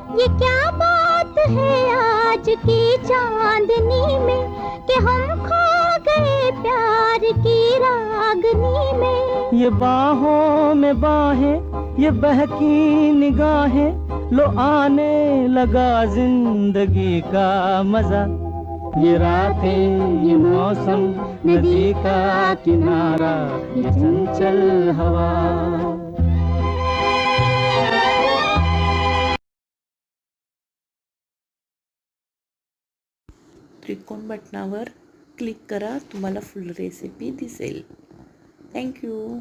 ये क्या बात है आज की चांदनी में कि हम खो गए प्यार की रागनी में। ये बाहों में बाहें, ये बहकी निगाहें, लो आने लगा जिंदगी का मजा। ये रातें, ये मौसम, नदी का किनारा, ये चंचल हवा। त्रिकोण बटनावर क्लिक करा, तुम्हाला फुल रेसिपी दिसेल. थँक्यू.